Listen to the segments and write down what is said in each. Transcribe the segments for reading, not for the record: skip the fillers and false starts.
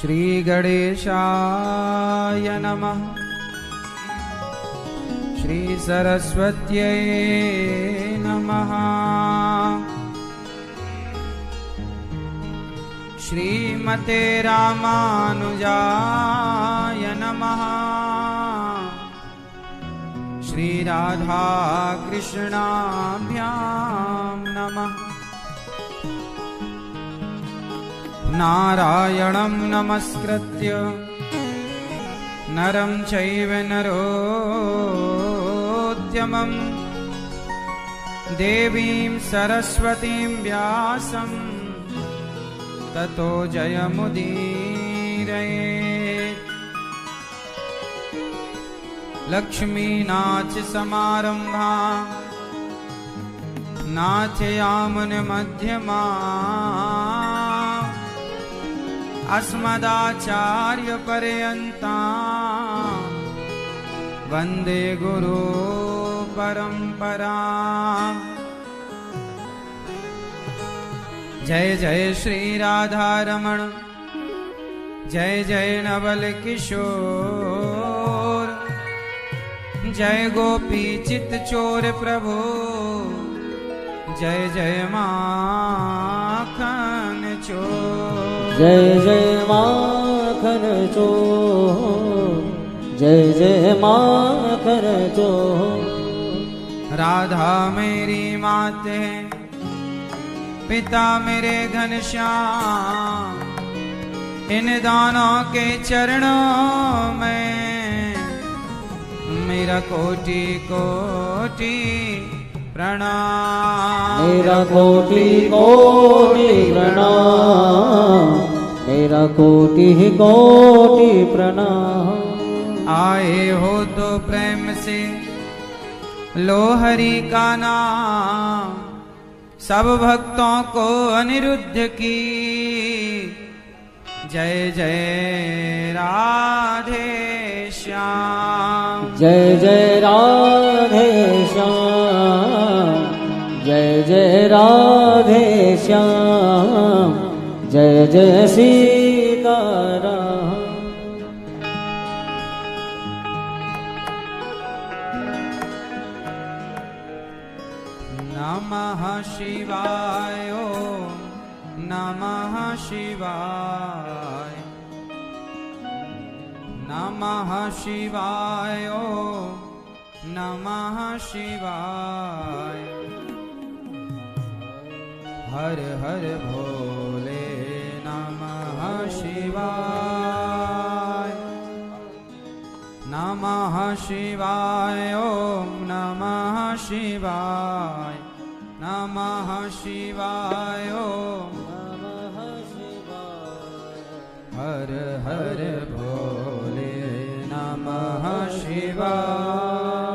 श्री गणेशाय नमः। श्री सरस्वत्यै नमः। श्रीमते रामानुजाय नमः। श्री राधा कृष्णाभ्यां नमः। नारायणं नमस्कृत्य नरं चैव नरोत्तमं देवीं सरस्वतीं व्यासं ततो जयमुदीरयेत्। लक्ष्मीनाथ समारंभा नाथयामुनमध्यमा अस्मदाचार्यपर्यन्ता वन्दे गुरु परंपरा। जय जय श्री राधा रमण, जय जय नवल किशोर, जय गोपी चित चोर प्रभु, जय जय माखन चोर। जय जय माखन चोर, जय जय माखन चोर। राधा मेरी मात है, पिता मेरे घनश्याम, इन दोनों के चरणों में मेरा कोटि कोटि प्रणाम। मेरा कोटि कोटि प्रणाम, मेरा कोटि कोटि प्रणाम। आए हो तो प्रेम से लो हरि का नाम, सब भक्तों को अनिरुद्ध की जय जय राधे श्याम। जय जय राधे श्याम, जय जय राधे श्याम, जय जय सीताराम। नमः शिवाय ओम नमः शिवाय, नमः शिवाय ओम नमः शिवाय। हर हर भोले नमः शिवाय, नमः शिवाय ओम नमः शिवाय, नमः शिवाय ओम नमः शिवाय। हर हर भोले नमः शिवाय।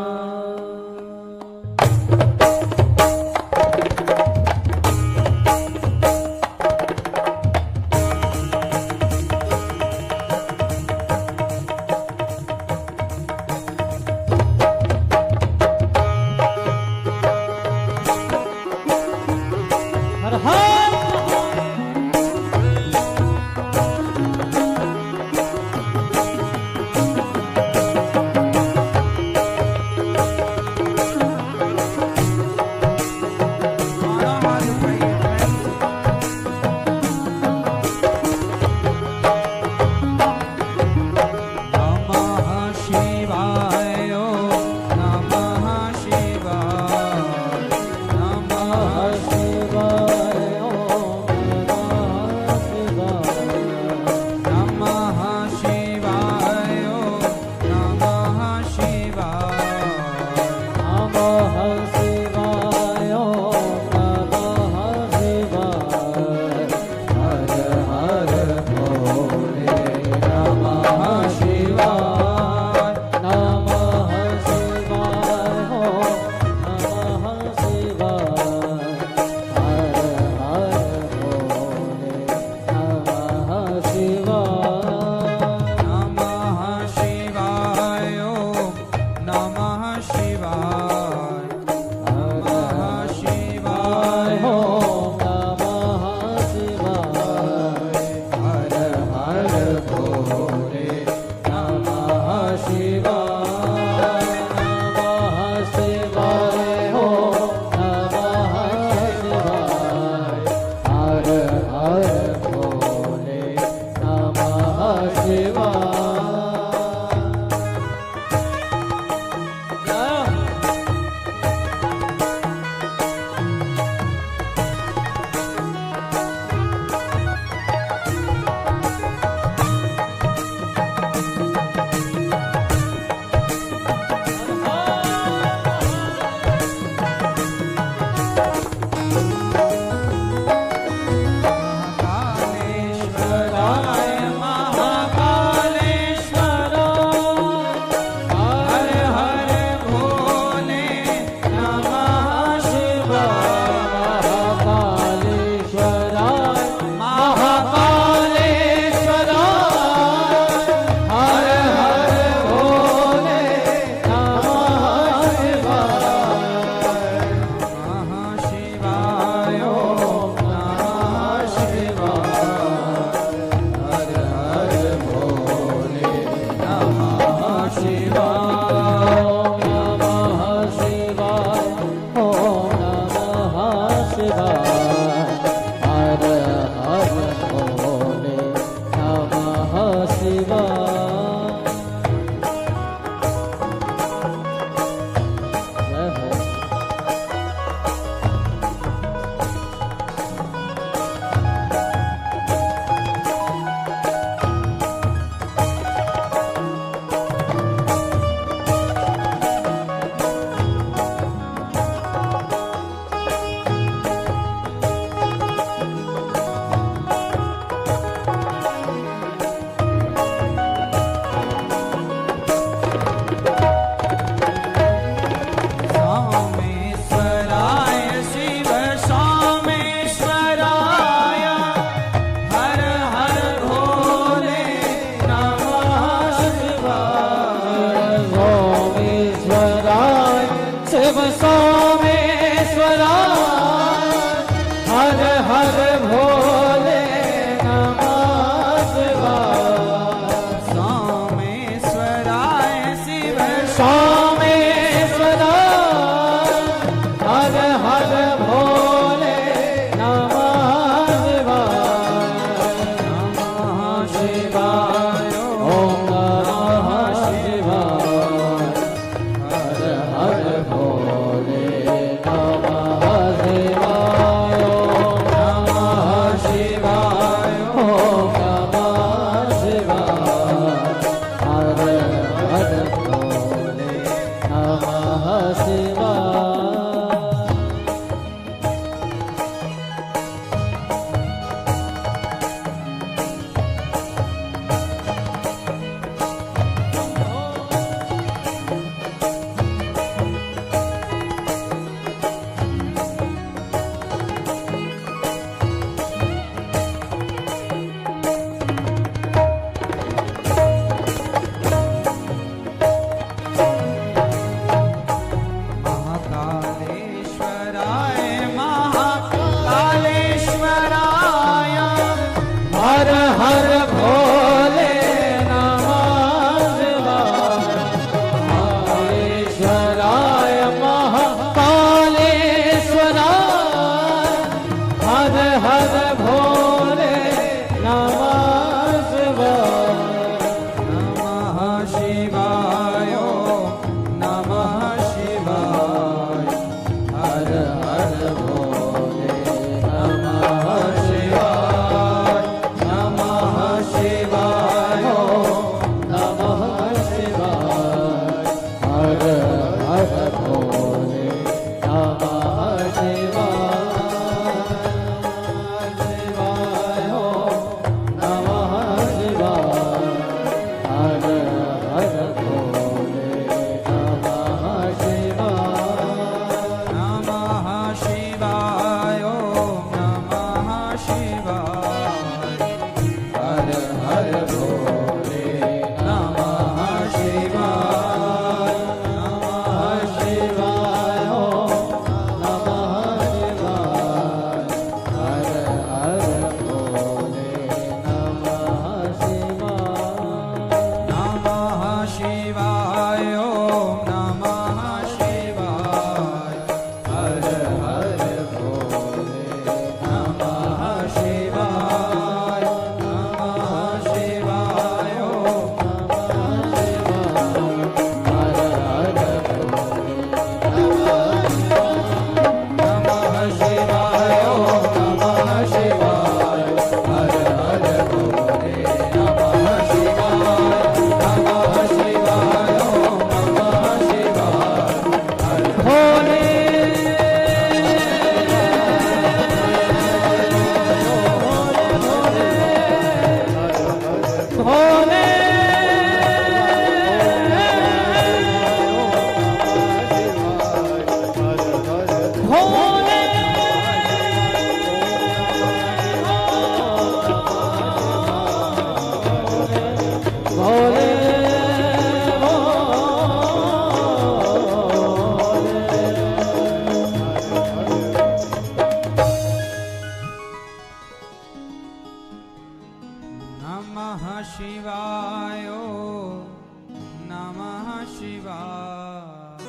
शिवाय।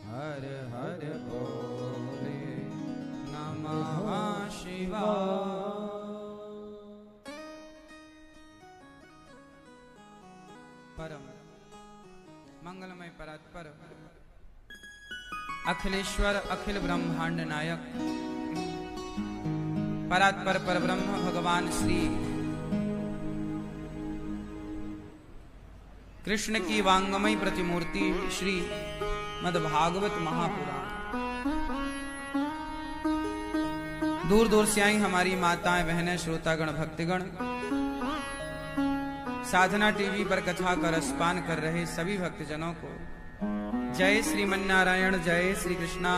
हर हर भोले नमः शिवाय। परम मंगलमय परात्पर अखिलेश्वर अखिल ब्रह्मांड नायक परात्पर परब्रह्म भगवान श्री कृष्ण की वांगमय प्रतिमूर्ति श्री मद्भागवत महापुराण। दूर दूर से आई हमारी माताएं बहनें श्रोतागण भक्तगण, साधना टीवी पर कथा का रसपान कर रहे सभी भक्तजनों को जय श्रीमन्नारायण, जय श्री कृष्णा,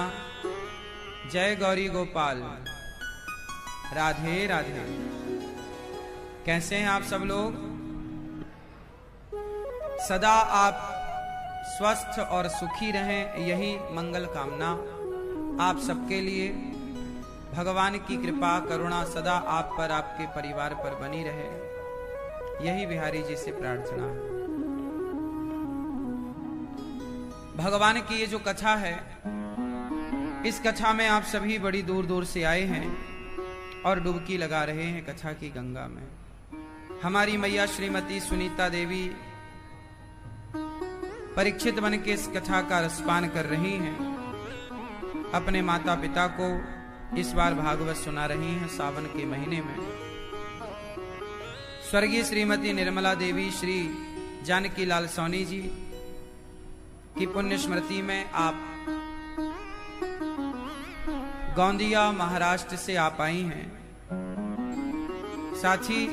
जय गौरी गोपाल, राधे राधे। कैसे हैं आप सब लोग? सदा आप स्वस्थ और सुखी रहें, यही मंगल कामना आप सबके लिए। भगवान की कृपा करुणा सदा आप पर, आपके परिवार पर बनी रहे, यही बिहारी जी से प्रार्थना है। भगवान की ये जो कथा है, इस कथा में आप सभी बड़ी दूर दूर से आए हैं और डुबकी लगा रहे हैं कथा की गंगा में। हमारी मैया श्रीमती सुनीता देवी परीक्षित बन के इस कथा का रसपान कर रही हैं, अपने माता पिता को इस बार भागवत सुना रही हैं सावन के महीने में। स्वर्गीय श्रीमती निर्मला देवी श्री जानकी लाल सोनी जी की पुण्य स्मृति में आप गोंदिया महाराष्ट्र से आप आई हैं। साथ ही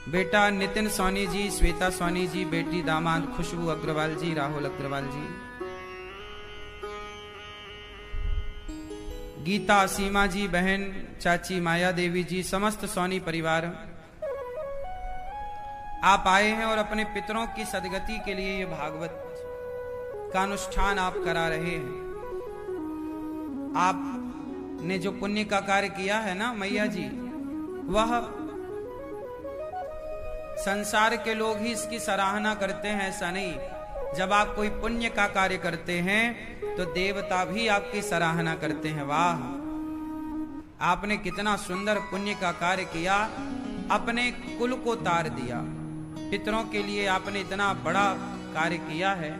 बेटा नितिन सोनी जी, श्वेता सोनी जी, बेटी दामाद खुशबू अग्रवाल जी, राहुल अग्रवाल जी, गीता सीमा जी, बहन चाची माया देवी जी, समस्त सोनी परिवार आप आए हैं और अपने पितरों की सदगति के लिए ये भागवत का अनुष्ठान आप करा रहे हैं। आपने जो पुण्य का कार्य किया है ना मैया जी, वह संसार के लोग ही इसकी सराहना करते हैं, ऐसा नहीं। जब आप कोई पुण्य का कार्य करते हैं तो देवता भी आपकी सराहना करते हैं। वाह, आपने कितना सुंदर पुण्य का कार्य किया, अपने कुल को तार दिया। पितरों के लिए आपने इतना बड़ा कार्य किया है,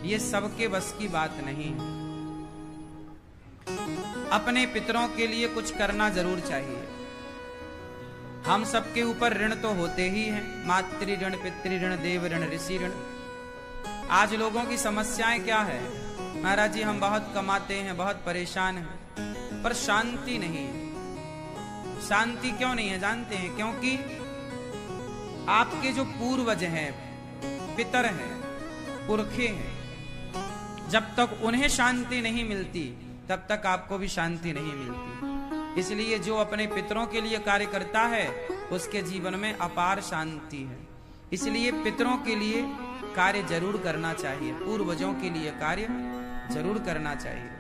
ये सबके बस की बात नहीं है। अपने पितरों के लिए कुछ करना जरूर चाहिए। हम सबके ऊपर ऋण तो होते ही हैं, मातृ ऋण, पितृ ऋण, देव ऋण, ऋषि ऋण। आज लोगों की समस्याएं क्या है? महाराज जी हम बहुत कमाते हैं, बहुत परेशान हैं, पर शांति नहीं है। शांति क्यों नहीं है जानते हैं? क्योंकि आपके जो पूर्वज हैं, पितर हैं, पुरखे हैं, जब तक उन्हें शांति नहीं मिलती तब तक आपको भी शांति नहीं मिलती। इसलिए जो अपने पितरों के लिए कार्य करता है उसके जीवन में अपार शांति है। इसलिए पितरों के लिए कार्य जरूर करना चाहिए, पूर्वजों के लिए कार्य जरूर करना चाहिए।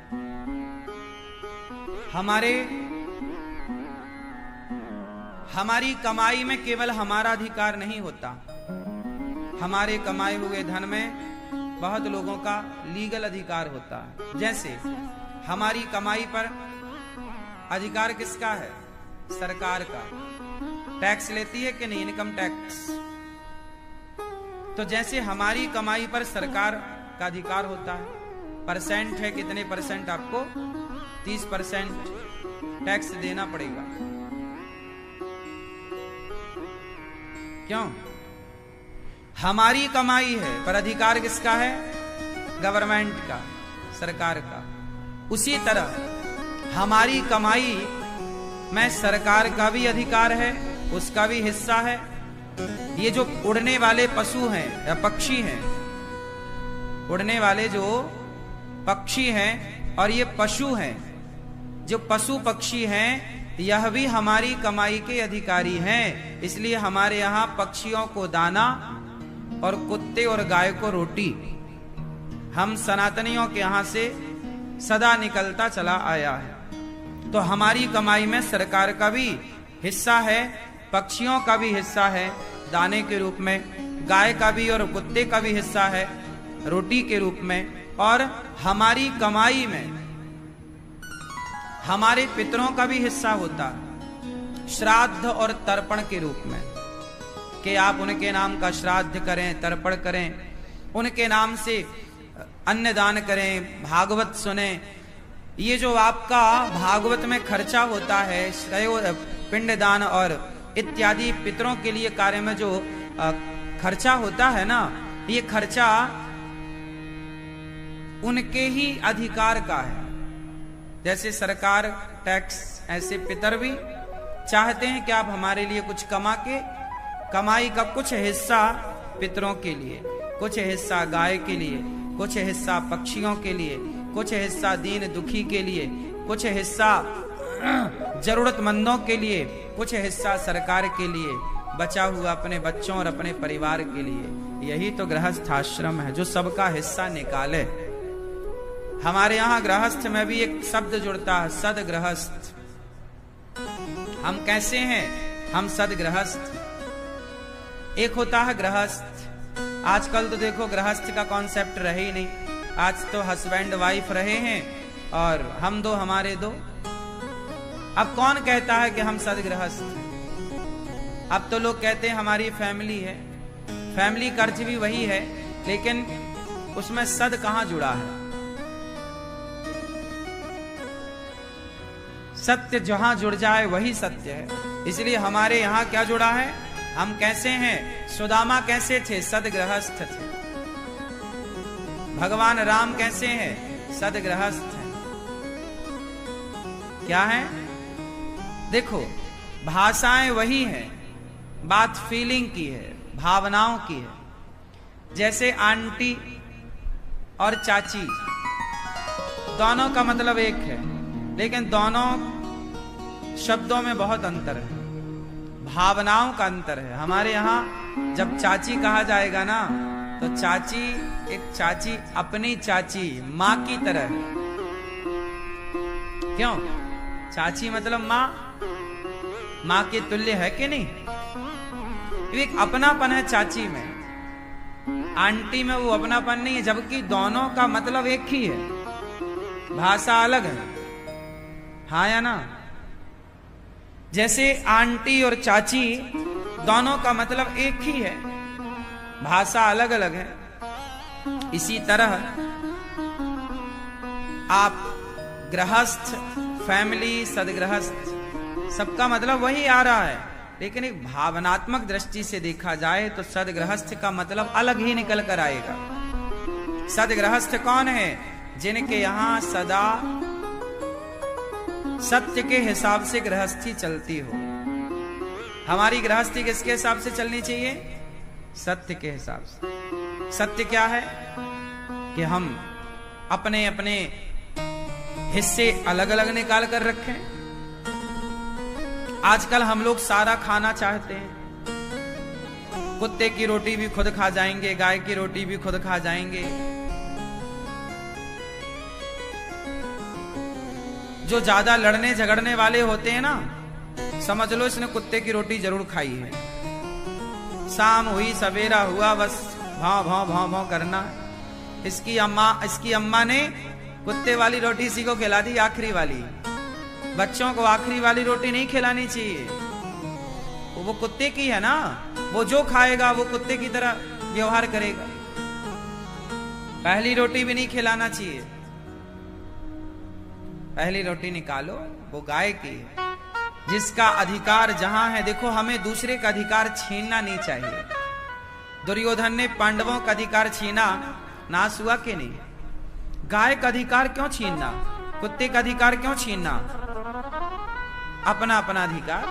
हमारी कमाई में केवल हमारा अधिकार नहीं होता, हमारे कमाए हुए धन में बहुत लोगों का लीगल अधिकार होता है। जैसे हमारी कमाई पर अधिकार किसका है? सरकार का। टैक्स लेती है कि नहीं? Income tax. तो जैसे हमारी कमाई पर सरकार का अधिकार होता है, परसेंट है, कितने परसेंट आपको? 30% टैक्स देना पड़ेगा। क्यों? हमारी कमाई है पर अधिकार किसका है? गवर्नमेंट का, सरकार का। उसी तरह हमारी कमाई में सरकार का भी अधिकार है, उसका भी हिस्सा है। ये जो उड़ने वाले पशु हैं या पक्षी हैं, उड़ने वाले जो पक्षी हैं और ये पशु हैं, जो पशु पक्षी हैं, यह भी हमारी कमाई के अधिकारी हैं। इसलिए हमारे यहाँ पक्षियों को दाना और कुत्ते और गाय को रोटी हम सनातनियों के यहाँ से सदा निकलता चला आया है। तो हमारी कमाई में सरकार का भी हिस्सा है, पक्षियों का भी हिस्सा है, दाने के रूप में, गाय का भी और कुत्ते का भी हिस्सा है रोटी के रूप में, और हमारी कमाई में हमारे पितरों का भी हिस्सा होता है श्राद्ध और तर्पण के रूप में, कि आप उनके नाम का श्राद्ध करें, तर्पण करें, उनके नाम से अन्नदान करें, भागवत सुने। ये जो आपका भागवत में खर्चा होता है, पिंडदान और इत्यादि पितरों के लिए कार्य में जो खर्चा होता है ना, ये खर्चा उनके ही अधिकार का है। जैसे सरकार टैक्स, ऐसे पितर भी चाहते हैं कि आप हमारे लिए कुछ कमा के, कमाई का कुछ हिस्सा पितरों के लिए, कुछ हिस्सा गाय के लिए, कुछ हिस्सा पक्षियों के लिए, कुछ हिस्सा दीन दुखी के लिए, कुछ हिस्सा जरूरतमंदों के लिए, कुछ हिस्सा सरकार के लिए, बचा हुआ अपने बच्चों और अपने परिवार के लिए। यही तो गृहस्थ आश्रम है, जो सबका हिस्सा निकाले। हमारे यहाँ गृहस्थ में भी एक शब्द जुड़ता है, सदगृहस्थ। हम कैसे हैं? हम सदगृहस्थ। एक होता है गृहस्थ, आजकल तो देखो गृहस्थ का कॉन्सेप्ट रहे ही नहीं, आज तो हस्बैंड वाइफ रहे हैं और हम दो हमारे दो। अब कौन कहता है कि हम सदगृहस्थ? अब तो लोग कहते हैं हमारी फैमिली है। फैमिली का अर्थ भी वही है, लेकिन उसमें सद कहां जुड़ा है? सत्य जहां जुड़ जाए वही सत्य है। इसलिए हमारे यहां क्या जुड़ा है? हम कैसे हैं? सुदामा कैसे थे? सदगृहस्थ थे। भगवान राम कैसे हैं? सदगृहस्थ हैं। क्या है? देखो, भाषाएं वही हैं, बात फीलिंग की है, भावनाओं की है। जैसे आंटी और चाची, दोनों का मतलब एक है, लेकिन दोनों शब्दों में बहुत अंतर है, भावनाओं का अंतर है। हमारे यहाँ जब चाची कहा जाएगा ना, तो चाची, एक चाची अपनी चाची माँ की तरह है। क्यों? चाची मतलब माँ, माँ के तुल्य है कि नहीं? एक अपनापन है चाची में, आंटी में वो अपनापन नहीं है, जबकि दोनों का मतलब एक ही है, भाषा अलग है। हाँ या ना? जैसे आंटी और चाची दोनों का मतलब एक ही है, भाषा अलग अलग है। इसी तरह आप गृहस्थ, फैमिली, सदगृहस्थ, सबका मतलब वही आ रहा है, लेकिन एक भावनात्मक दृष्टि से देखा जाए तो सदगृहस्थ का मतलब अलग ही निकल कर आएगा। सदगृहस्थ कौन है? जिनके यहां सदा सत्य के हिसाब से गृहस्थी चलती हो। हमारी गृहस्थी किसके हिसाब से चलनी चाहिए? सत्य के हिसाब से। सत्य क्या है? कि हम अपने अपने हिस्से अलग अलग निकाल कर रखें। आजकल हम लोग सारा खाना चाहते हैं। कुत्ते की रोटी भी खुद खा जाएंगे, गाय की रोटी भी खुद खा जाएंगे। जो ज्यादा लड़ने झगड़ने वाले होते हैं ना, समझ लो इसने कुत्ते की रोटी जरूर खाई है। शाम हुई, सवेरा हुआ, बस भाव भाव भाव भाव करना। इसकी अम्मा ने कुत्ते वाली रोटी इसी को खिला दी, आखिरी वाली। बच्चों को आखिरी वाली रोटी नहीं खिलानी चाहिए, वो कुत्ते की है ना, वो जो खाएगा वो कुत्ते की तरह व्यवहार करेगा। पहली रोटी भी नहीं खिलाना चाहिए, पहली रोटी निकालो, वो गाय की है। जिसका अधिकार जहां है, देखो हमें दूसरे का अधिकार छीनना नहीं चाहिए। दुर्योधन ने पांडवों का अधिकार छीना, नाश हुआ कि नहीं? गाय का अधिकार क्यों छीनना? कुत्ते का अधिकार क्यों छीनना? अपना अपना अधिकार।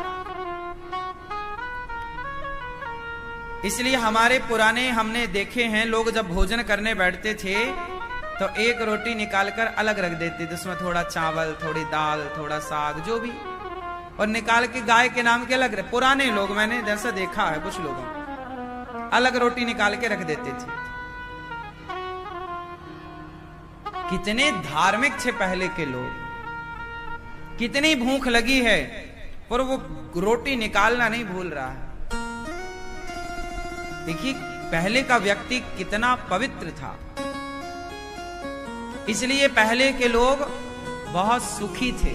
इसलिए हमारे पुराने हमने देखे हैं, लोग जब भोजन करने बैठते थे तो एक रोटी निकालकर अलग रख देते थे, उसमें थोड़ा चावल, थोड़ी दाल, थोड़ा साग, जो भी, और निकाल के गाय के नाम के अलग। पुराने लोग, मैंने जैसा देखा है कुछ लोगों, अलग रोटी निकाल के रख देते थे। कितने धार्मिक थे पहले के लोग, कितनी भूख लगी है पर वो रोटी निकालना नहीं भूल रहा है। देखिए पहले का व्यक्ति कितना पवित्र था, इसलिए पहले के लोग बहुत सुखी थे।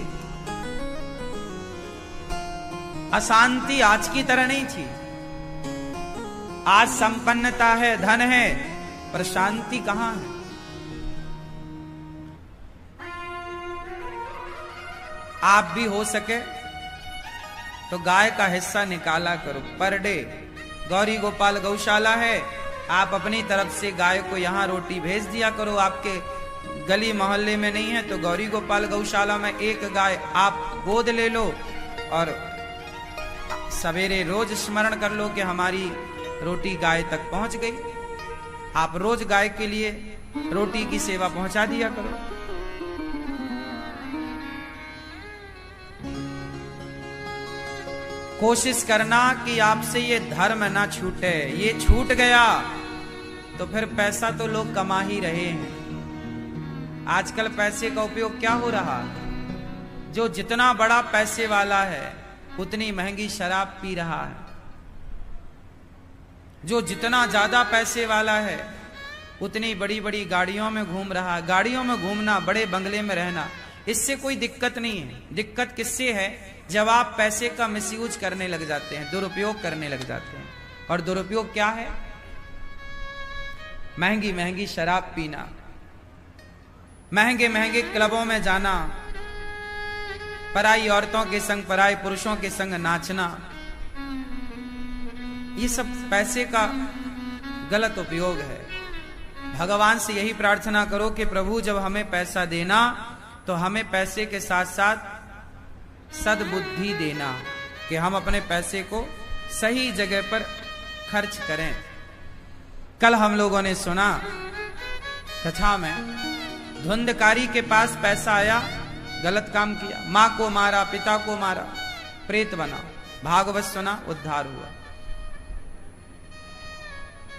अशांति आज की तरह नहीं थी। आज संपन्नता है, धन है, पर शांति कहां है? आप भी हो सके तो गाय का हिस्सा निकाला करो पर डे। गौरी गोपाल गौशाला है, आप अपनी तरफ से गाय को यहां रोटी भेज दिया करो। आपके गली मोहल्ले में नहीं है तो गौरी गोपाल गौशाला में एक गाय आप गोद ले लो और सवेरे रोज स्मरण कर लो कि हमारी रोटी गाय तक पहुंच गई। आप रोज गाय के लिए रोटी की सेवा पहुंचा दिया करो। कोशिश करना कि आपसे ये धर्म ना छूटे। ये छूट गया तो फिर पैसा तो लोग कमा ही रहे हैं। आजकल पैसे का उपयोग क्या हो रहा? जो जितना बड़ा पैसे वाला है उतनी महंगी शराब पी रहा है। जो जितना ज्यादा पैसे वाला है उतनी बड़ी बड़ी गाड़ियों में घूम रहा है। गाड़ियों में घूमना, बड़े बंगले में रहना, इससे कोई दिक्कत नहीं है। दिक्कत किससे है? जब आप पैसे का मिसयूज करने लग जाते हैं, दुरुपयोग करने लग जाते हैं। और दुरुपयोग क्या है? महंगी महंगी शराब पीना, महंगे महंगे क्लबों में जाना, पराई औरतों के संग, पराई पुरुषों के संग नाचना, ये सब पैसे का गलत उपयोग है। भगवान से यही प्रार्थना करो कि प्रभु जब हमें पैसा देना तो हमें पैसे के साथ साथ सद्बुद्धि देना कि हम अपने पैसे को सही जगह पर खर्च करें। कल हम लोगों ने सुना कथा में, धुंधकारी के पास पैसा आया, गलत काम किया, मां को मारा, पिता को मारा, प्रेत बना। भागवत सुना, उद्धार हुआ।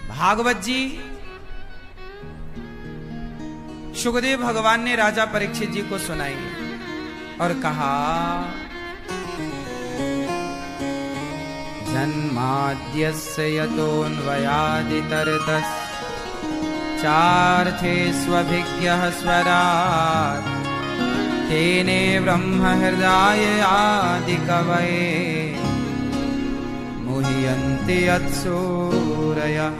भागवत जी सुखदेव भगवान ने राजा परीक्षित जी को सुनाई और कहा, जन्माद्यस्य यतोऽन्वयादितरतश्च चार्थेष्वभिज्ञः स्वराट् तेने ब्रह्म हृदय आदिकवये मुह्यन्ति यत्सूरयः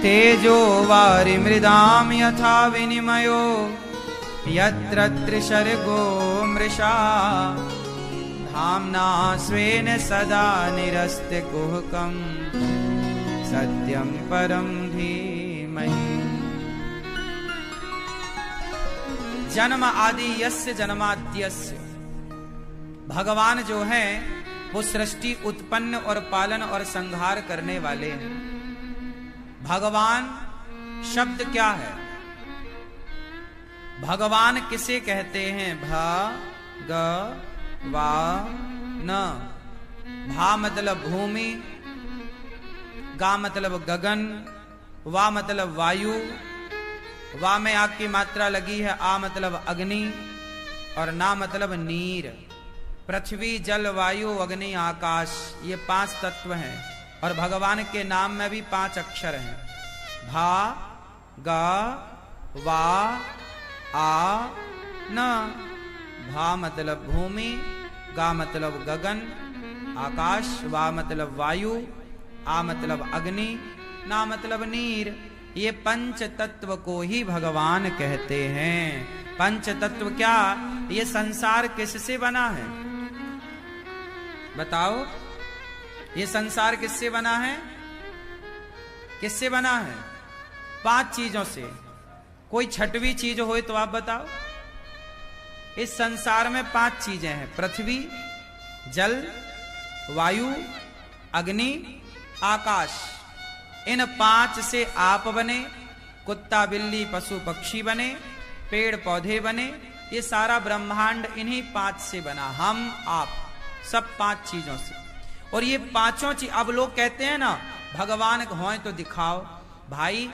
तेजो वारिमृदां यथा विनिमयो यत्र त्रिसर्गो मृषा धाम्ना स्वेन सदा निरस्तकुहकं सत्यं परं धीमहि। जन्म आदि यस्य जन्माद्यस्य, भगवान जो हैं वो सृष्टि उत्पन्न और पालन और संहार करने वाले हैं। भगवान शब्द क्या है? भगवान किसे कहते हैं? भगवान। भा मतलब भूमि, गा मतलब गगन, वा मतलब वायु, वा में आग की मात्रा लगी है, आ मतलब अग्नि और ना मतलब नीर। पृथ्वी, जल, वायु, अग्नि, आकाश, ये 5 तत्व हैं। और भगवान के नाम में भी 5 अक्षर हैं। भा, गा, वा, आ, न। भा मतलब भूमि, गा मतलब गगन, आकाश, वा मतलब वायु, आ मतलब अग्नि, ना मतलब नीर। ये 5 तत्व को ही भगवान कहते हैं। 5 तत्व क्या? ये संसार किससे बना है? बताओ, ये संसार किससे बना है? किससे बना है? 5 चीजों से। कोई छठवीं चीज हो तो आप बताओ। इस संसार में 5 चीजें हैं, पृथ्वी, जल, वायु, अग्नि, आकाश। इन 5 से आप बने, कुत्ता, बिल्ली, पशु, पक्षी बने, पेड़ पौधे बने। ये सारा ब्रह्मांड इन्हीं 5 से बना। हम, आप, सब 5 चीजों से। और ये 5 चीज, अब लोग कहते हैं ना भगवान हों तो दिखाओ। भाई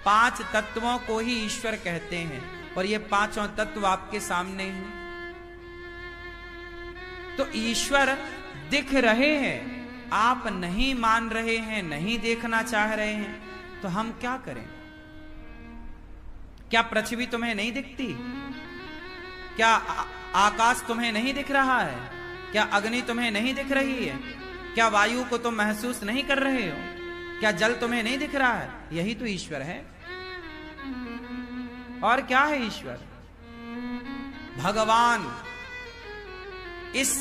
5 तत्वों को ही ईश्वर कहते हैं और ये 5 तत्व आपके सामने हैं। तो ईश्वर दिख रहे हैं आप नहीं मान रहे हैं, नहीं देखना चाह रहे हैं, तो हम क्या करें? क्या पृथ्वी तुम्हें नहीं दिखती? क्या आकाश तुम्हें नहीं दिख रहा है? क्या अग्नि तुम्हें नहीं दिख रही है? क्या वायु को तुम महसूस नहीं कर रहे हो? क्या जल तुम्हें नहीं दिख रहा है? यही तो ईश्वर है। और क्या है ईश्वर? भगवान इस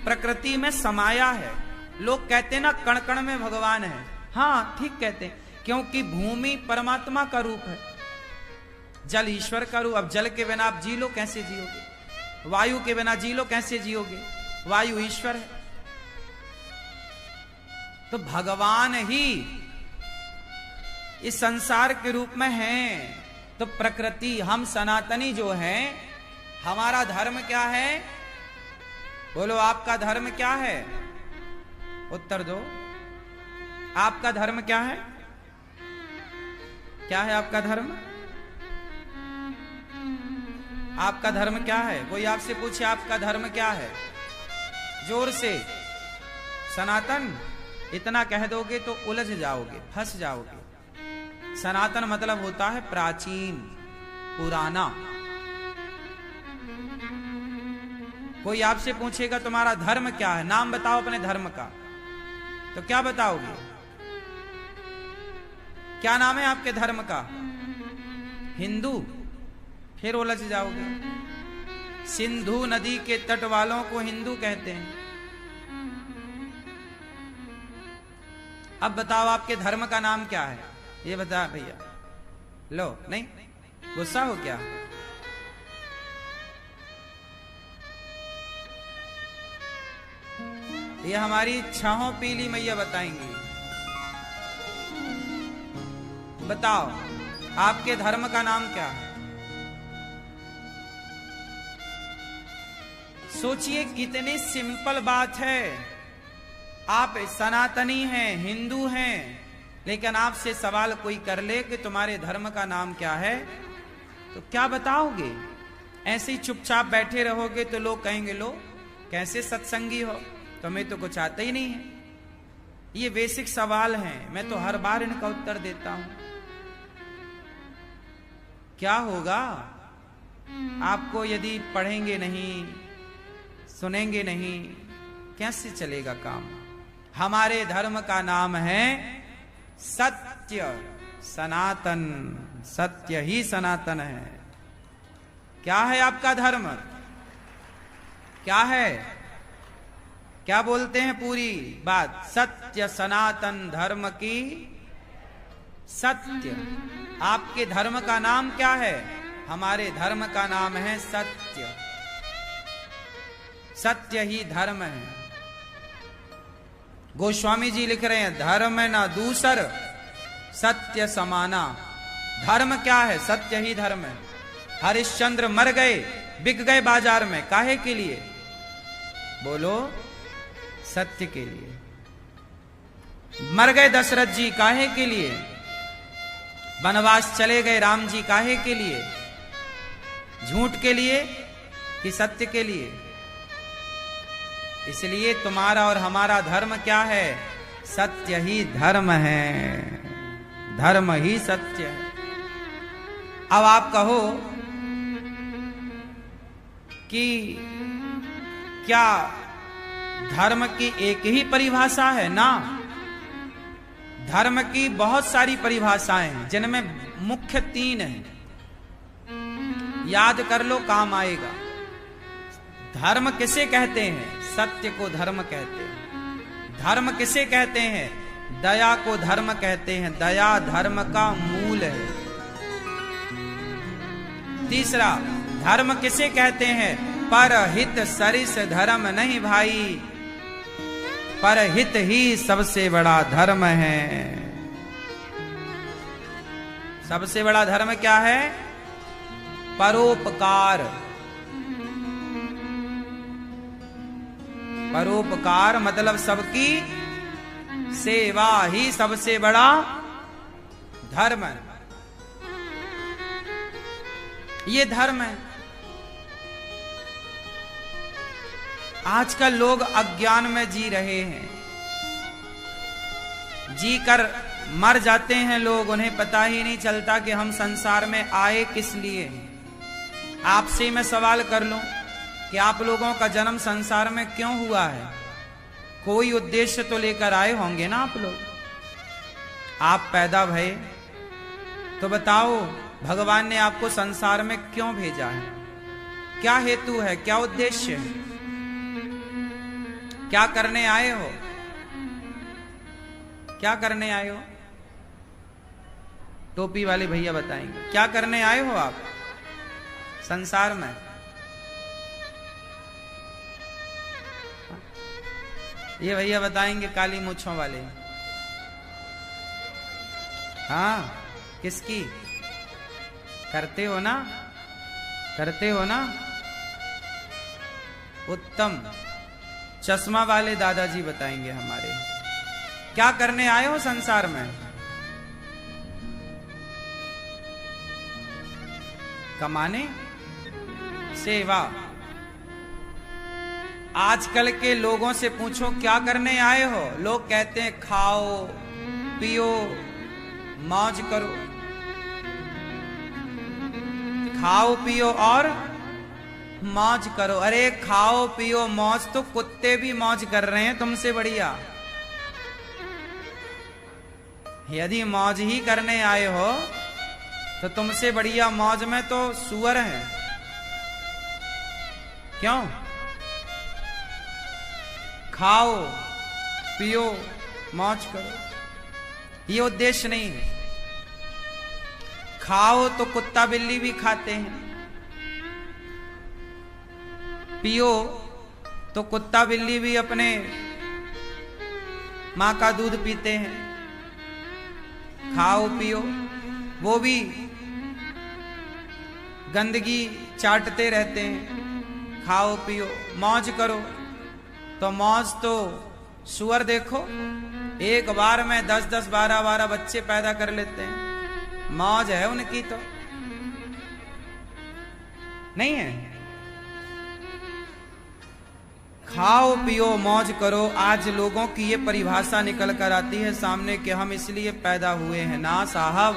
प्रकृति में समाया है। लोग कहते हैं ना कण कण में भगवान है। हाँ ठीक कहते हैं, क्योंकि भूमि परमात्मा का रूप है, जल ईश्वर का रूप। अब जल के बिना आप जी लो, कैसे जियोगे? वायु के बिना जी लो, कैसे जियोगे? वायु ईश्वर है। तो भगवान ही इस संसार के रूप में है। तो प्रकृति, हम सनातनी जो हैं, हमारा धर्म क्या है? बोलो, आपका धर्म क्या है? उत्तर दो। आपका धर्म क्या है? क्या है आपका धर्म? आपका धर्म क्या है? कोई आपसे पूछे आपका धर्म क्या है, जोर से। सनातन इतना कह दोगे तो उलझ जाओगे, फंस जाओगे। सनातन मतलब होता है प्राचीन, पुराना। कोई आपसे पूछेगा तुम्हारा धर्म क्या है, नाम बताओ अपने धर्म का, तो क्या बताओगे? क्या नाम है आपके धर्म का? हिंदू। फिर उलझ जाओगे। सिंधु नदी के तट वालों को हिंदू कहते हैं। अब बताओ आपके धर्म का नाम क्या है, ये बता भैया। लो, नहीं गुस्सा हो क्या? ये हमारी छहों पीली मैया बताएंगी। बताओ आपके धर्म का नाम क्या है? सोचिए कितनी सिंपल बात है। आप सनातनी हैं, हिंदू हैं, लेकिन आपसे सवाल कोई कर ले कि तुम्हारे धर्म का नाम क्या है, तो क्या बताओगे? ऐसे ही चुपचाप बैठे रहोगे तो लोग कहेंगे लो कैसे सत्संगी हो, तुम्हें तो कुछ आता ही नहीं है। ये बेसिक सवाल हैं, मैं तो हर बार इनका उत्तर देता हूं। क्या होगा आपको यदि पढ़ेंगे नहीं, सुनेंगे नहीं, कैसे चलेगा काम? हमारे धर्म का नाम है सत्य, सनातन। सत्य ही सनातन है। क्या है आपका धर्म? क्या है? क्या बोलते हैं पूरी बात? सत्य सनातन धर्म की सत्य। आपके धर्म का नाम क्या है? हमारे धर्म का नाम है सत्य। सत्य ही धर्म है। गोस्वामी जी लिख रहे हैं, धर्म न दूसर सत्य समाना। धर्म क्या है? सत्य ही धर्म है। हरिश्चंद्र मर गए, बिक गए बाजार में, काहे के लिए? बोलो, सत्य के लिए। मर गए दशरथ जी, काहे के लिए? वनवास चले गए राम जी, काहे के लिए? झूठ के लिए कि सत्य के लिए? इसलिए तुम्हारा और हमारा धर्म क्या है? सत्य ही धर्म है। धर्म ही सत्य है। अब आप कहो कि क्या धर्म की एक ही परिभाषा है? ना, धर्म की बहुत सारी परिभाषाएं हैं, जिनमें मुख्य 3 हैं। याद कर लो, काम आएगा। धर्म किसे कहते हैं? सत्य को धर्म कहते हैं। धर्म किसे कहते हैं? दया को धर्म कहते हैं। दया धर्म का मूल है। तीसरा, धर्म किसे कहते हैं? परहित सरिस धर्म नहीं भाई, परहित ही सबसे बड़ा धर्म है। सबसे बड़ा धर्म क्या है? परोपकार। परोपकार मतलब सबकी सेवा ही सबसे बड़ा धर्म है। ये धर्म है। आजकल लोग अज्ञान में जी रहे हैं। जी कर मर जाते हैं लोग, उन्हें पता ही नहीं चलता कि हम संसार में आए किस लिए। आपसे मैं सवाल कर लूं कि आप लोगों का जन्म संसार में क्यों हुआ है? कोई उद्देश्य तो लेकर आए होंगे ना आप लोग। आप पैदा भये तो बताओ भगवान ने आपको संसार में क्यों भेजा है? क्या हेतु है, क्या उद्देश्य है, क्या करने आए हो? क्या करने आए हो? टोपी वाले भैया बताएंगे क्या करने आए हो आप संसार में। ये भैया बताएंगे काली मूंछों वाले। हाँ, किसकी करते हो ना, करते हो ना। उत्तम। चश्मा वाले दादाजी बताएंगे हमारे क्या करने आए हो संसार में। कमाने, सेवा। आजकल के लोगों से पूछो क्या करने आए हो, लोग कहते हैं खाओ पियो मौज करो। खाओ पियो और मौज करो। अरे खाओ पियो मौज तो कुत्ते भी मौज कर रहे हैं तुमसे बढ़िया। यदि मौज ही करने आए हो तो तुमसे बढ़िया मौज में तो सुअर हैं। क्यों? खाओ पियो मौज करो, ये उद्देश्य नहीं है। खाओ तो कुत्ता बिल्ली भी खाते हैं, पियो तो कुत्ता बिल्ली भी अपने मां का दूध पीते हैं। खाओ पियो, वो भी गंदगी चाटते रहते हैं। खाओ पियो मौज करो, तो मौज तो सुअर देखो एक बार में 10-10 12-12 बच्चे पैदा कर लेते हैं। मौज है उनकी तो नहीं है। खाओ पियो मौज करो। आज लोगों की ये परिभाषा निकल कर आती है सामने कि हम इसलिए पैदा हुए हैं। ना साहब,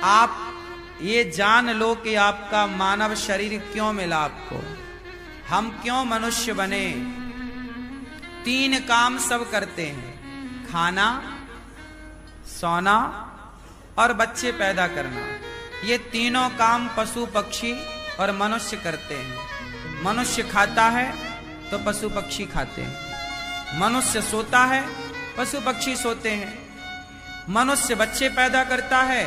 आप ये जान लो कि आपका मानव शरीर क्यों मिला आपको, हम क्यों मनुष्य बने। 3 काम सब करते हैं, खाना, सोना और बच्चे पैदा करना। ये तीनों काम पशु पक्षी और मनुष्य करते हैं। मनुष्य खाता है तो पशु पक्षी खाते हैं। मनुष्य सोता है, पशु पक्षी सोते हैं। मनुष्य बच्चे पैदा करता है,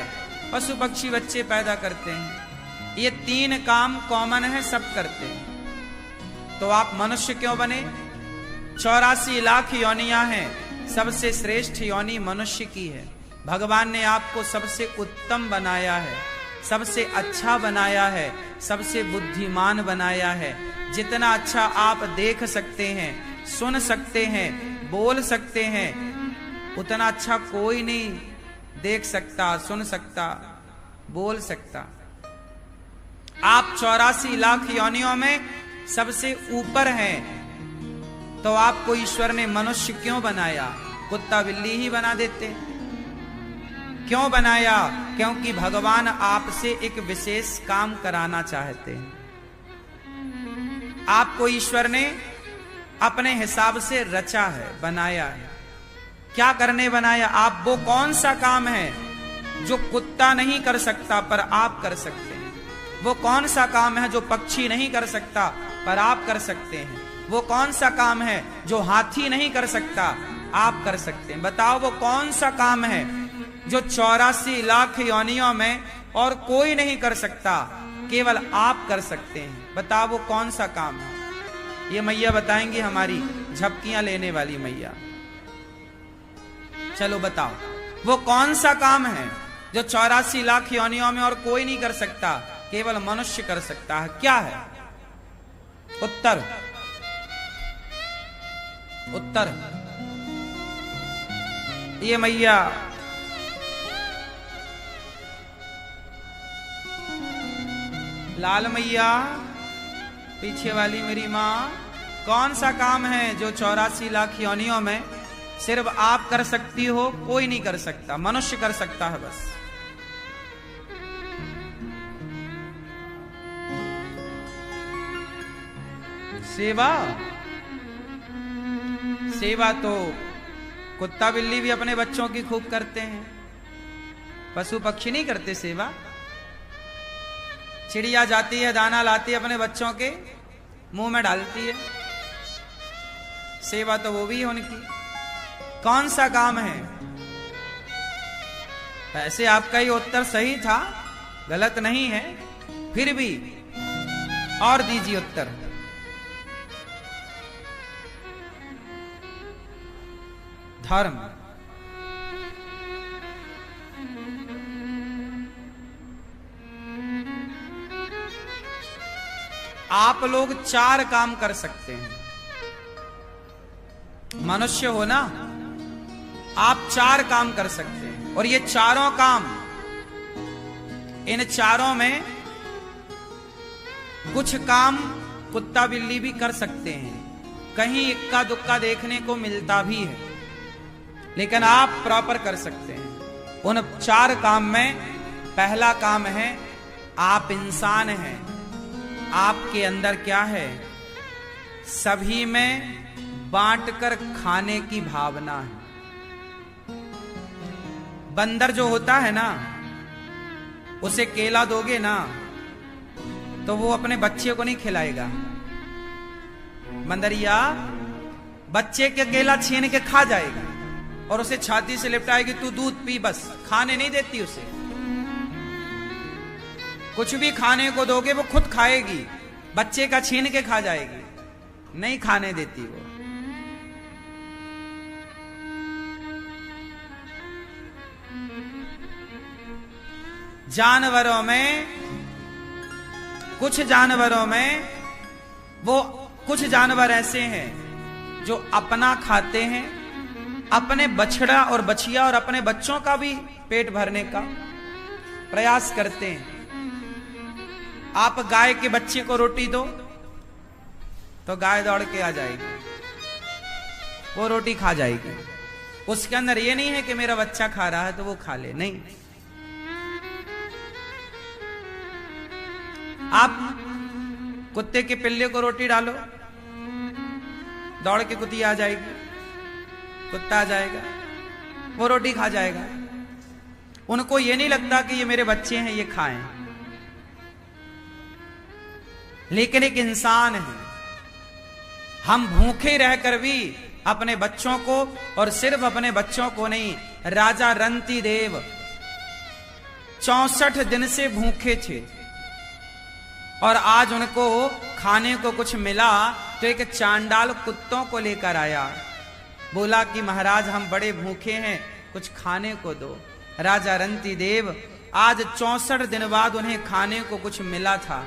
पशु पक्षी बच्चे पैदा करते हैं। ये 3 काम कॉमन है, सब करते हैं। तो आप मनुष्य क्यों बने? 84 लाख योनियां हैं, सबसे श्रेष्ठ योनि मनुष्य की है। भगवान ने आपको सबसे उत्तम बनाया है, सबसे अच्छा बनाया है, सबसे बुद्धिमान बनाया है। जितना अच्छा आप देख सकते हैं, सुन सकते हैं, बोल सकते हैं, उतना अच्छा कोई नहीं देख सकता, सुन सकता, बोल सकता। आप 84 लाख योनियों में सबसे ऊपर हैं, तो आपको ईश्वर ने मनुष्य क्यों बनाया? कुत्ता बिल्ली ही बना देते। क्यों बनाया? क्योंकि भगवान आपसे एक विशेष काम कराना चाहते हैं। आपको ईश्वर ने अपने हिसाब से रचा है, बनाया है। क्या करने बनाया? आप वो कौन सा काम है जो कुत्ता नहीं कर सकता पर आप कर सकते हैं? वो कौन सा काम है जो पक्षी नहीं कर सकता पर आप कर सकते हैं? वो कौन सा काम है जो हाथी नहीं कर सकता, आप कर सकते हैं? बताओ वो कौन सा काम है जो 84 लाख योनियों में और कोई नहीं कर सकता, केवल आप कर सकते हैं? बताओ वो कौन सा काम है? ये मैया बताएंगी, हमारी झपकियां लेने वाली मैया। चलो बताओ वो कौन सा काम है जो 84 लाख योनियों में और कोई नहीं कर सकता, केवल मनुष्य कर सकता है? क्या है उत्तर? उत्तर ये मैया लाल मैया पीछे वाली मेरी माँ, कौन सा काम है जो 84 लाख योनियों में सिर्फ आप कर सकती हो, कोई नहीं कर सकता, मनुष्य कर सकता है बस। सेवा, सेवा तो कुत्ता बिल्ली भी अपने बच्चों की खूब करते हैं, पशु पक्षी नहीं करते सेवा। चिड़िया जाती है, दाना लाती है, अपने बच्चों के मुंह में डालती है, सेवा तो वो भी है उनकी। कौन सा काम है? वैसे आपका ही उत्तर सही था, गलत नहीं है, फिर भी और दीजिए उत्तर। धर्म। आप लोग 4 काम कर सकते हैं, मनुष्य हो ना, आप 4 काम कर सकते हैं, और ये चारों काम, इन चारों में कुछ काम कुत्ता बिल्ली भी कर सकते हैं, कहीं इक्का दुक्का देखने को मिलता भी है, लेकिन आप प्रॉपर कर सकते हैं। उन 4 काम में पहला काम है, आप इंसान हैं, आपके अंदर क्या है? सभी में बांटकर खाने की भावना है। बंदर जो होता है ना, उसे केला दोगे ना तो वो अपने बच्चे को नहीं खिलाएगा। बंदरिया बच्चे के केला छीन के खा जाएगा और उसे छाती से लिपटाएगी, तू दूध पी, बस खाने नहीं देती उसे। कुछ भी खाने को दोगे वो खुद खाएगी, बच्चे का छीन के खा जाएगी, नहीं खाने देती वो। जानवरों में, कुछ जानवरों में वो कुछ जानवर ऐसे हैं जो अपना खाते हैं, अपने बछड़ा और बछिया और अपने बच्चों का भी पेट भरने का प्रयास करते हैं। आप गाय के बच्चे को रोटी दो तो गाय दौड़ के आ जाएगी, वो रोटी खा जाएगी। उसके अंदर ये नहीं है कि मेरा बच्चा खा रहा है तो वो खा ले, नहीं। आप कुत्ते के पिल्ले को रोटी डालो, दौड़ के कुत्ती आ जाएगी, कुत्ता आ जाएगा, वो रोटी खा जाएगा। उनको ये नहीं लगता कि ये मेरे बच्चे हैं, ये खाएं। लेकिन एक इंसान है, हम भूखे रहकर भी अपने बच्चों को, और सिर्फ अपने बच्चों को नहीं, राजा रंती देव 64 दिन से भूखे थे और आज उनको खाने को कुछ मिला तो एक चांडाल कुत्तों को लेकर आया, बोला कि महाराज हम बड़े भूखे हैं, कुछ खाने को दो। राजा रंती देव आज 64 दिन बाद उन्हें खाने को कुछ मिला था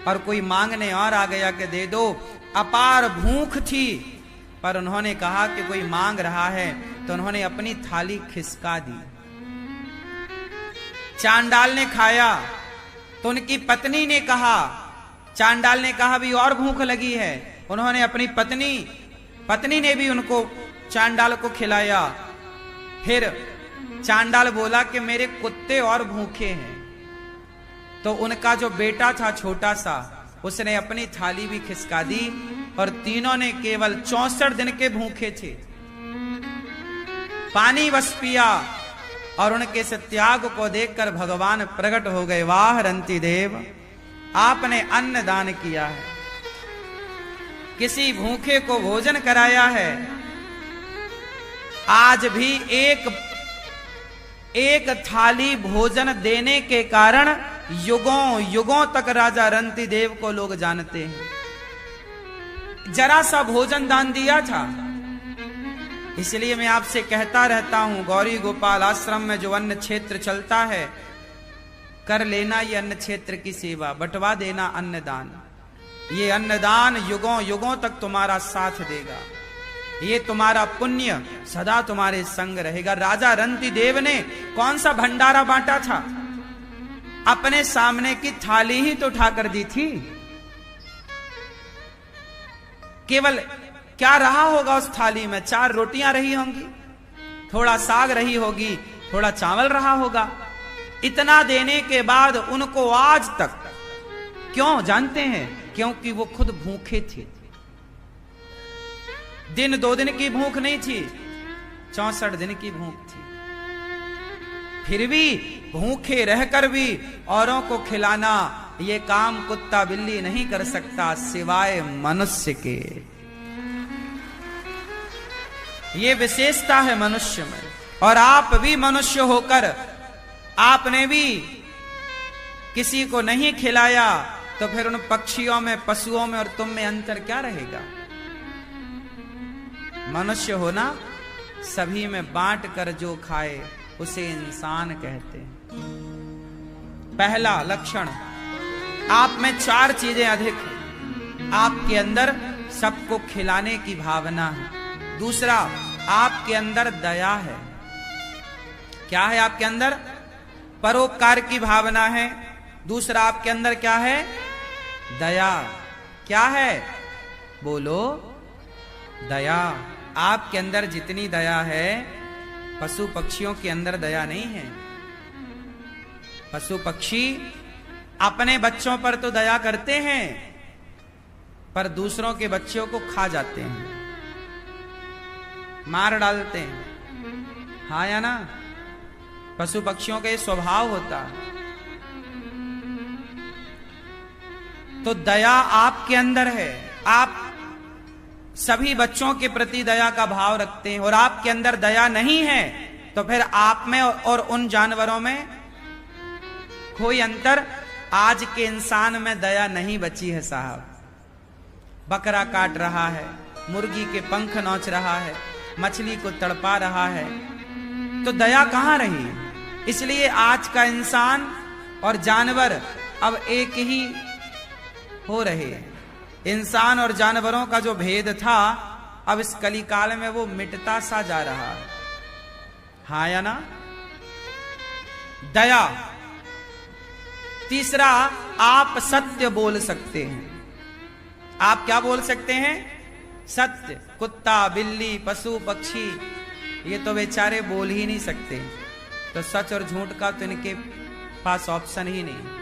और कोई मांगने और आ गया कि दे दो। अपार भूख थी पर उन्होंने कहा कि कोई मांग रहा है तो उन्होंने अपनी थाली खिसका दी। चांडाल ने खाया तो उनकी पत्नी ने कहा, चांडाल ने कहा भी और भूख लगी है, उन्होंने अपनी पत्नी ने भी उनको चांडाल को खिलाया। फिर चांडाल बोला कि मेरे कुत्ते और भूखे हैं, तो उनका जो बेटा था छोटा सा, उसने अपनी थाली भी खिसका दी और तीनों ने केवल 64 दिन के भूखे थे, पानी बस पिया और उनके इस त्याग को देखकर भगवान प्रकट हो गए। वाह रंती देव, आपने अन्न दान किया है, किसी भूखे को भोजन कराया है। आज भी एक थाली भोजन देने के कारण युगों युगों तक राजा रंती देव को लोग जानते हैं। जरा सा भोजन दान दिया था। इसलिए मैं आपसे कहता रहता हूं, गौरी गोपाल आश्रम में जो अन्न क्षेत्र चलता है, कर लेना ये अन्न क्षेत्र की सेवा, बंटवा देना अन्नदान। ये अन्नदान युगों युगों तक तुम्हारा साथ देगा, ये तुम्हारा पुण्य सदा तुम्हारे संग रहेगा। राजा रंती देव ने कौन सा भंडारा बांटा था? अपने सामने की थाली ही तो उठाकर दी थी। केवल क्या रहा होगा उस थाली में? 4 रोटियां रही होंगी, थोड़ा साग रही होगी, थोड़ा चावल रहा होगा। इतना देने के बाद उनको आज तक, क्यों जानते हैं? क्योंकि वो खुद भूखे थे। दिन 2 दिन की भूख नहीं थी, 64 दिन की भूख थी। फिर भी भूखे रहकर भी औरों को खिलाना, ये काम कुत्ता बिल्ली नहीं कर सकता सिवाय मनुष्य के। ये विशेषता है मनुष्य में। और आप भी मनुष्य होकर आपने भी किसी को नहीं खिलाया, तो फिर उन पक्षियों में, पशुओं में और तुम में अंतर क्या रहेगा? मनुष्य होना, सभी में बांट कर जो खाए उसे इंसान कहते हैं। पहला लक्षण, आप में 4 चीजें अधिक हैं। आपके अंदर सबको खिलाने की भावना है। दूसरा, आपके अंदर दया है। क्या है आपके अंदर? परोपकार की भावना है। दूसरा, आपके अंदर क्या है? दया। क्या है? बोलो। दया। आपके अंदर जितनी दया है, पशु पक्षियों के अंदर दया नहीं है। पशु पक्षी अपने बच्चों पर तो दया करते हैं, पर दूसरों के बच्चों को खा जाते हैं, मार डालते हैं। हाँ या ना? पशु पक्षियों का ये स्वभाव होता है। तो दया आपके अंदर है। आप सभी बच्चों के प्रति दया का भाव रखते हैं, और आपके अंदर दया नहीं है, तो फिर आप में और उन जानवरों में कोई अंतर? आज के इंसान में दया नहीं बची है साहब। बकरा काट रहा है, मुर्गी के पंख नोच रहा है, मछली को तड़पा रहा है, तो दया कहां रही? इसलिए आज का इंसान और जानवर अब एक ही हो रहे हैं। इंसान और जानवरों का जो भेद था, अब इस कलिकाल में वो मिटता सा जा रहा है। हाँ या ना? दया। तीसरा, आप सत्य बोल सकते हैं। आप क्या बोल सकते हैं? सत्य। कुत्ता, बिल्ली, पशु पक्षी, ये तो बेचारे बोल ही नहीं सकते। तो सच और झूठ का तो इनके पास ऑप्शन ही नहीं।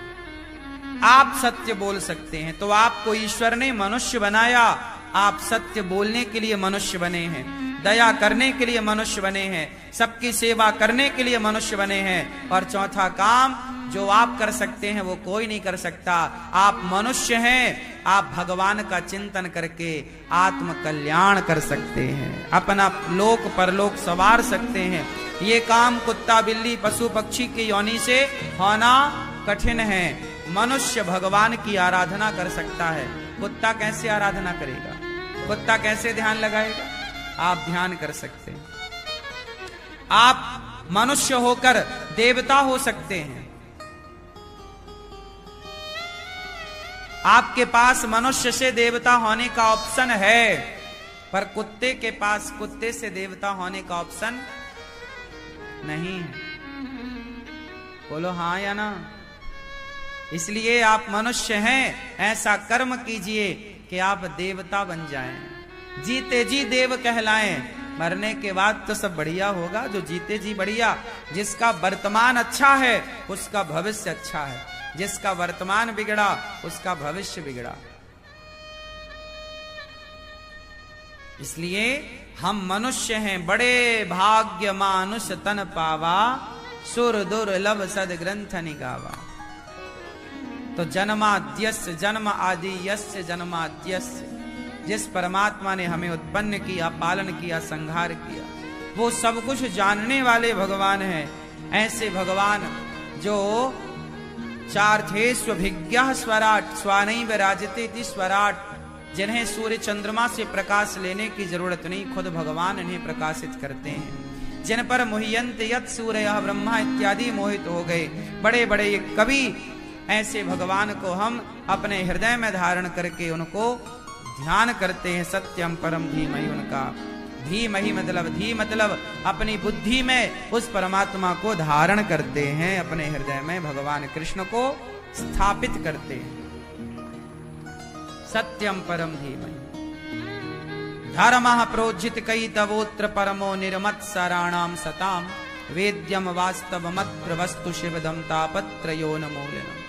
आप सत्य बोल सकते हैं। तो आपको ईश्वर ने मनुष्य बनाया, आप सत्य बोलने के लिए मनुष्य बने हैं, दया करने के लिए मनुष्य बने हैं, सबकी सेवा करने के लिए मनुष्य बने हैं। और चौथा काम जो आप कर सकते हैं वो कोई नहीं कर सकता। आप मनुष्य हैं, आप भगवान का चिंतन करके आत्म कल्याण कर सकते हैं, अपना लोक परलोक संवार सकते हैं। ये काम कुत्ता, बिल्ली, पशु पक्षी की योनि से होना कठिन है। मनुष्य भगवान की आराधना कर सकता है। कुत्ता कैसे आराधना करेगा? कुत्ता कैसे ध्यान लगाएगा? आप ध्यान कर सकते हैं। आप मनुष्य होकर देवता हो सकते हैं। आपके पास मनुष्य से देवता होने का ऑप्शन है, पर कुत्ते के पास कुत्ते से देवता होने का ऑप्शन नहीं है। बोलो हाँ या ना? इसलिए आप मनुष्य हैं, ऐसा कर्म कीजिए कि आप देवता बन जाएं, जीते जी देव कहलाएं। मरने के बाद तो सब बढ़िया होगा, जो जीते जी बढ़िया। जिसका वर्तमान अच्छा है उसका भविष्य अच्छा है, जिसका वर्तमान बिगड़ा उसका भविष्य बिगड़ा। इसलिए हम मनुष्य हैं, बड़े भाग्य मानुष तन पावा, सुर दुर्लभ सद ग्रंथ निगावा। तो जन्माद्यस्य जन्म आदि यस्य जन्माद्यस्य, जिस परमात्मा ने हमें उत्पन्न किया, पालन किया, संहार किया, वो सब कुछ जानने वाले भगवान हैं। ऐसे भगवान जो चार्थेष्वभिज्ञः स्वराट स्वानैव राजते इति स्वराट, जिन्हें सूर्य चंद्रमा से प्रकाश लेने की जरूरत नहीं, खुद भगवान इन्हें प्रकाशित करते हैं। जिन पर मुह्यन्त यत् सूरयः ब्रह्मा इत्यादि मोहित हो गए बड़े बड़े ये कवि, ऐसे भगवान को हम अपने हृदय में धारण करके उनको ध्यान करते हैं। सत्यम परम धीमहि, उनका धीमहि मतलब अपनी बुद्धि में उस परमात्मा को धारण करते हैं, अपने हृदय में भगवान कृष्ण को स्थापित करते हैं। सत्यम परम धीमहि। धर्मः प्रोज्झित कई तवोत्र परमो निर्मत्सराणाम सताम वेद्यम वास्तवमत्र वस्तु शिवदम तापत्रयो नमोलिनम।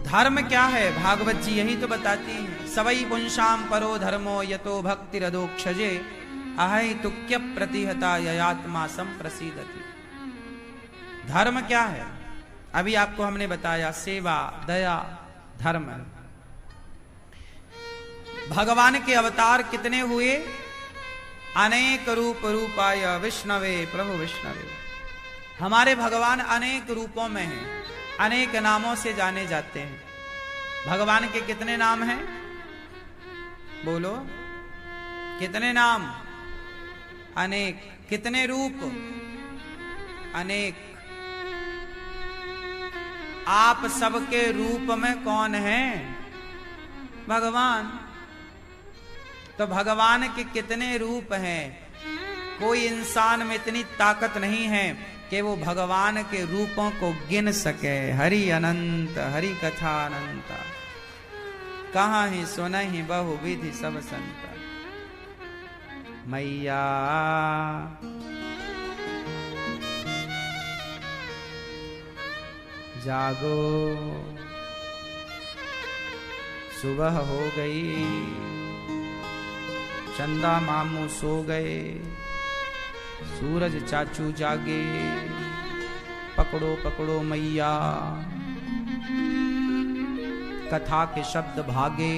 धर्म क्या है? भागवत जी यही तो बताती हैं। सवई पुंसाम परो धर्मो यतो भक्ति रदोक्षजे अहै तुक्य प्रतिहता ययात्मा संप्रसीदति। धर्म क्या है? अभी आपको हमने बताया, सेवा, दया, धर्म। भगवान के अवतार कितने हुए? अनेक रूप रूपाय विष्णवे प्रभु विष्णवे। हमारे भगवान अनेक रूपों में हैं, अनेक नामों से जाने जाते हैं। भगवान के कितने नाम हैं? बोलो, कितने नाम? अनेक। कितने रूप? अनेक। आप सबके रूप में कौन है? भगवान। तो भगवान के कितने रूप हैं? कोई इंसान में इतनी ताकत नहीं है कि वो भगवान के रूपों को गिन सके। हरि अनंत, हरि कथा अनंत, कहाँ ही सुनहि बहु विधि सब संत। मैया जागो, सुबह हो गई, चंदा मामू सो गए, सूरज चाचू जागे, पकड़ो पकड़ो मैया, कथा के शब्द भागे।